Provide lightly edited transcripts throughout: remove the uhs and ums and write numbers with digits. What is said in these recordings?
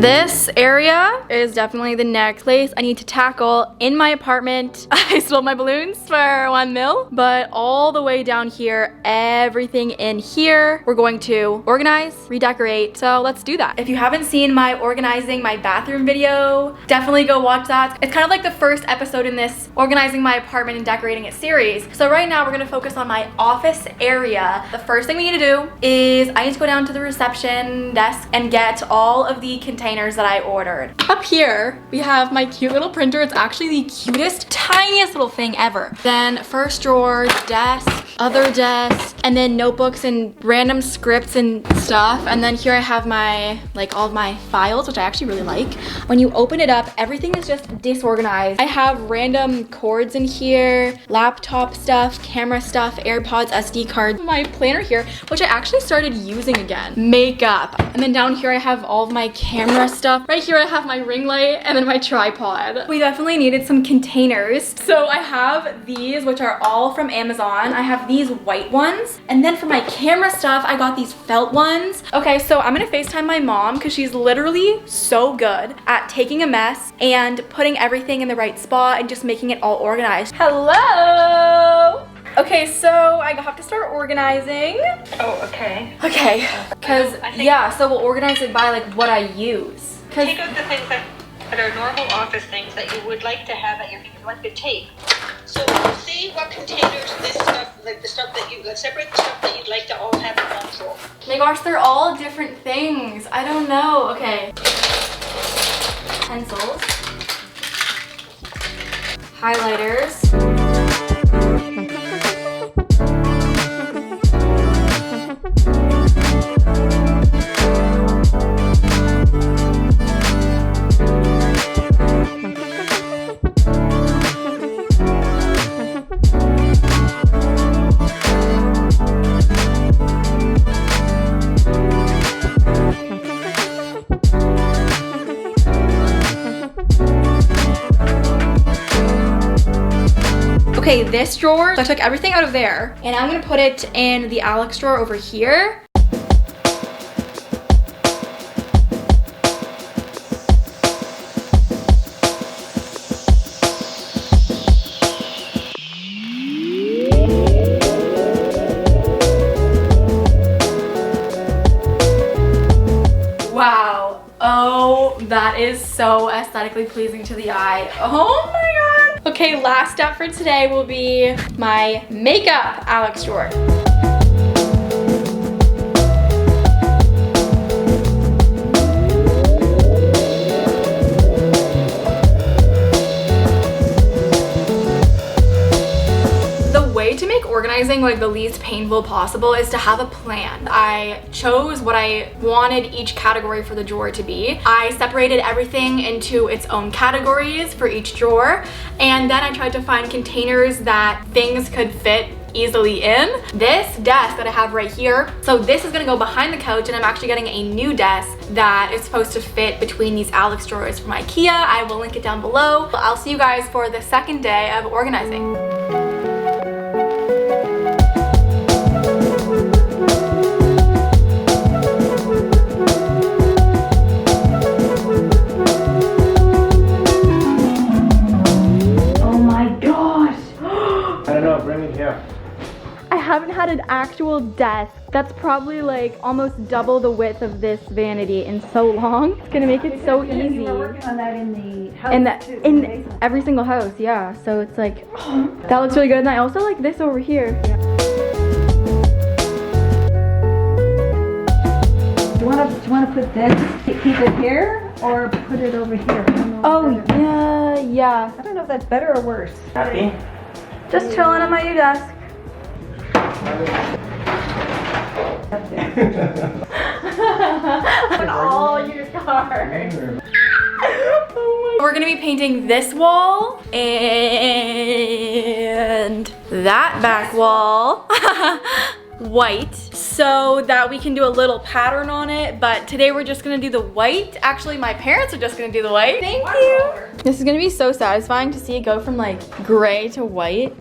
This area is definitely the next place I need to tackle in my apartment. I sold my balloons for $1 mil, but all the way down here, everything in here, we're going to organize, redecorate. So let's do that. If you haven't seen my organizing my bathroom video, definitely go watch that. It's kind of like the first episode in this organizing my apartment and decorating it series. So right now we're gonna focus on my office area. The first thing we need to do is I need to go down to the reception desk and get all of the containers that I ordered. Up here, we have my cute little printer. It's actually the cutest, tiniest little thing ever. Then first drawer, desk, other desk, and then notebooks and random scripts and stuff. And then here I have my, like all of my files, which I actually really like. When you open it up, everything is just disorganized. I have random cords in here, laptop stuff, camera stuff, AirPods, SD cards, my planner here, which I actually started using again, makeup. And then down here I have all of my camera stuff. Right here I have my ring light and then my tripod. We definitely needed some containers. So I have these, which are all from Amazon. I have these white ones. And then for my camera stuff, I got these felt ones. Okay, so I'm gonna FaceTime my mom because she's literally so good at taking a mess and putting everything in the right spot and just making it all organized. Hello! Okay, so I have to start organizing. Oh, okay. Okay, because yeah, so we'll organize it by like what I use. Take out the things that are normal office things that you would like to have at your, like the tape. So see what containers this stuff, like the stuff that you, separate the stuff that you'd like to all have in one drawer. Oh my gosh, they're all different things. I don't know. Okay. Pencils. Highlighters. Okay, this drawer, so I took everything out of there and I'm gonna put it in the Alex drawer over here. Wow, oh, that is so aesthetically pleasing to the eye. Oh my God. Okay, last step for today will be my makeup Alex drawer. To make organizing like the least painful possible is to have a plan. I chose what I wanted each category for the drawer to be. I separated everything into its own categories for each drawer, and then I tried to find containers that things could fit easily in. This desk that I have right here, so this is gonna go behind the couch, and I'm actually getting a new desk that is supposed to fit between these Alex drawers from IKEA. I will link it down below. I'll see you guys for the second day of organizing. I haven't had an actual desk that's probably like almost double the width of this vanity in so long. It's gonna make it so easy. You were working on that in the house too, in every single house, yeah. So it's like, oh, that looks really good. And I also like this over here. Yeah. Do you want to put this, keep it here, or put it over here? I don't know. Oh yeah. I don't know if that's better or worse. Happy? Just chilling on my new desk. Put all your cards. We're gonna be painting this wall and that back wall white so that we can do a little pattern on it, but today we're just gonna do the white. Actually, my parents are just gonna do the white. Thank you. This is gonna be so satisfying to see it go from like gray to white.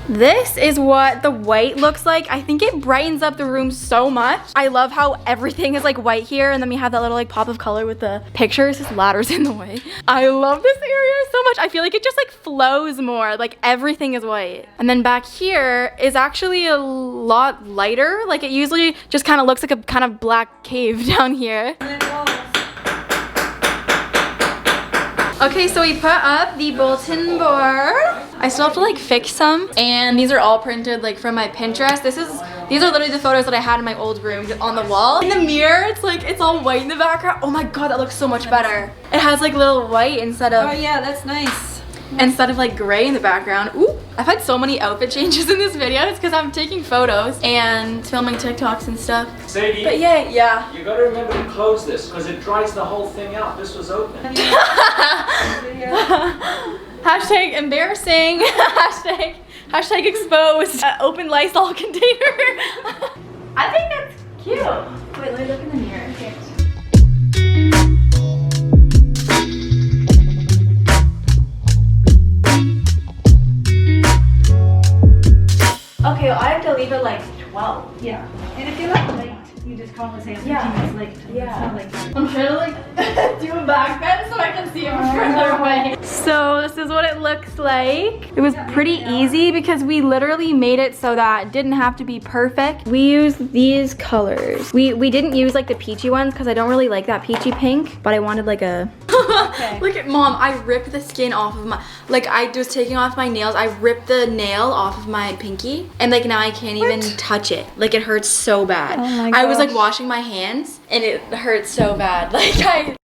This is what the white looks like. I think it brightens up the room so much. I love how everything is like white here, and then we have that little like pop of color with the pictures. This ladder's in the way. I love this area so much. I feel like it just like flows more, like everything is white. And then back here is actually a lot lighter. Like it usually just kind of looks like a kind of black cave down here. Okay, so we put up the bulletin board. I still have to like fix some, and these are all printed like from my Pinterest. These are literally the photos that I had in my old room on the wall. In the mirror, it's all white in the background. Oh my god, that looks so much better. It has like little white instead of. Oh yeah, that's nice. Instead of like gray in the background. Ooh, I've had so many outfit changes in this video. It's because I'm taking photos and filming TikToks and stuff. Sadie, but yeah. You gotta remember to close this because it dries the whole thing out. This was open. Hashtag embarrassing. Hashtag exposed. Open Lysol container. I think that's cute. Wait, let me look in the mirror. Okay. Okay, well, I have to leave it like 12. Yeah. And if you're not late, you just call and say I'm 15 minutes late. Yeah. It's not like I'm trying to like do a back bend so I can see it further away. So this is what it looks like. It was pretty easy because we literally made it so that it didn't have to be perfect. We used these colors. We didn't use like the peachy ones because I don't really like that peachy pink, but I wanted like a okay. Look at mom, I ripped the skin off of my, like I was taking off my nails. I ripped the nail off of my pinky and like now I can't even touch it. Like it hurts so bad. Oh my I was like gosh. washing my hands and it hurts so bad. Like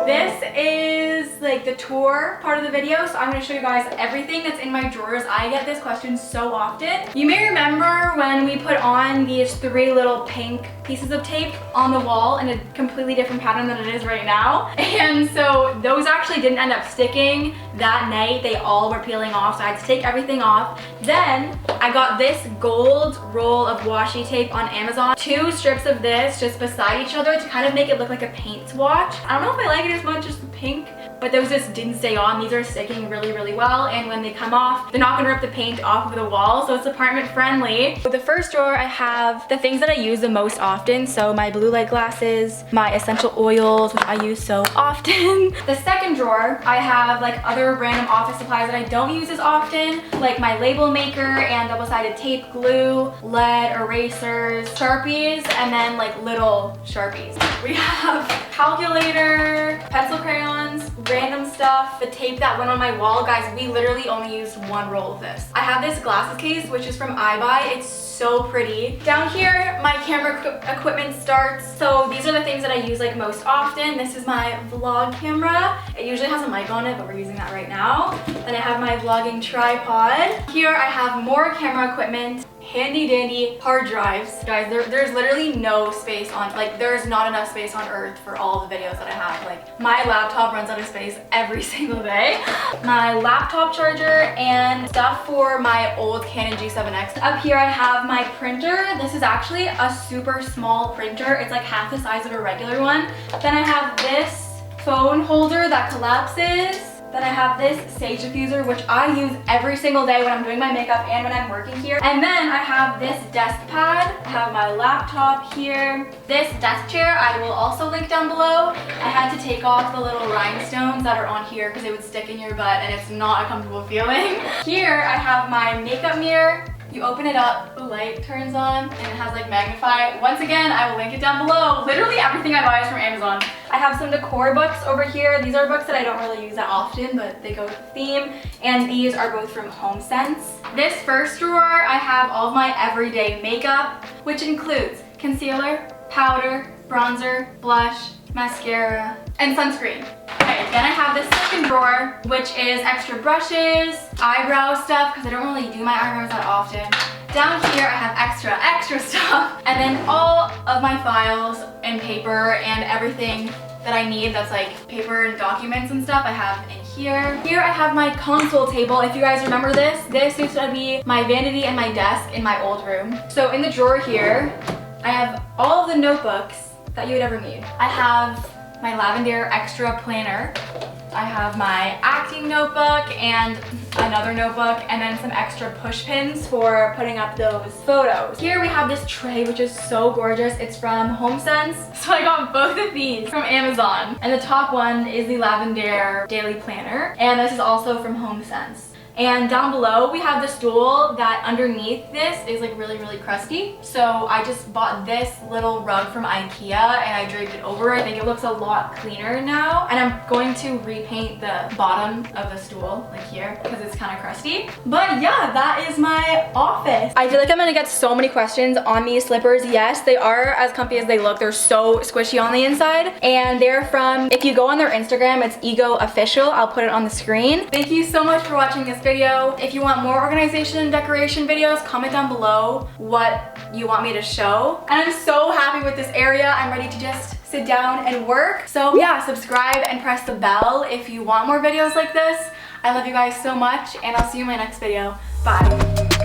This is like the tour part of the video, so I'm going to show you guys everything that's in my drawers. I get this question so often. You may remember when we put on these 3 little pink pieces of tape on the wall in a completely different pattern than it is right now. And so those actually didn't end up sticking that night. They all were peeling off, so I had to take everything off. Then I got this gold roll of washi tape on Amazon. 2 strips of this just beside each other to kind of make it look like a paint swatch. I don't know if I like it as much as the pink, but those just didn't stay on. These are sticking really, really well, and when they come off, they're not gonna rip the paint off of the wall, so it's apartment friendly. For the first drawer, I have the things that I use the most often, so my blue light glasses, my essential oils, which I use so often. The second drawer, I have like other random office supplies that I don't use as often, like my label maker and double-sided tape, glue, lead, erasers, Sharpies, and then like little Sharpies. We have calculator, pencil crayons, random stuff, the tape that went on my wall. Guys, we literally only used 1 roll of this. I have this glasses case, which is from iBuy. It's so pretty. Down here, my camera equipment starts. So these are the things that I use like most often. This is my vlog camera. It usually has a mic on it, but we're using that right now. Then I have my vlogging tripod. Here I have more camera equipment, handy dandy hard drives. Guys, there's literally no space on, like there's not enough space on earth for all the videos that I have. Like my laptop runs out of space every single day. My laptop charger and stuff for my old Canon G7X. Up here I have my printer. This is actually a super small printer. It's like half the size of a regular one. Then I have this phone holder that collapses. Then I have this sage diffuser, which I use every single day when I'm doing my makeup and when I'm working here. And then I have this desk pad. I have my laptop here. This desk chair I will also link down below. I had to take off the little rhinestones that are on here because they would stick in your butt and it's not a comfortable feeling. Here I have my makeup mirror. You open it up, the light turns on, and it has like magnify. Once again, I will link it down below. Literally everything I buy is from Amazon. I have some decor books over here. These are books that I don't really use that often, but they go with the theme. And these are both from HomeSense. This first drawer, I have all of my everyday makeup, which includes concealer, powder, bronzer, blush, mascara, and sunscreen. Okay, then I have this second drawer, which is extra brushes, eyebrow stuff, because I don't really do my eyebrows that often. Down here, I have extra stuff. And then all of my files and paper and everything that I need that's like paper and documents and stuff I have in here. Here I have my console table. If you guys remember this used to be my vanity and my desk in my old room. So in the drawer here, I have all of the notebooks that you would ever need. I have my lavender extra planner. I have my acting notebook and another notebook, and then some extra push pins for putting up those photos. Here we have this tray, which is so gorgeous. It's from HomeSense. So I got both of these from Amazon. And the top one is the lavender daily planner. And this is also from HomeSense. And down below, we have the stool that underneath this is like really, really crusty. So I just bought this little rug from IKEA and I draped it over. I think it looks a lot cleaner now. And I'm going to repaint the bottom of the stool, like here, because it's kind of crusty. But yeah, that is my office. I feel like I'm gonna get so many questions on these slippers. Yes, they are as comfy as they look. They're so squishy on the inside. And they're from, if you go on their Instagram, it's Ego Official. I'll put it on the screen. Thank you so much for watching this video. If you want more organization and decoration videos, comment down below what you want me to show. And I'm so happy with this area. I'm ready to just sit down and work. So yeah, subscribe and press the bell if you want more videos like this. I love you guys so much, and I'll see you in my next video. Bye.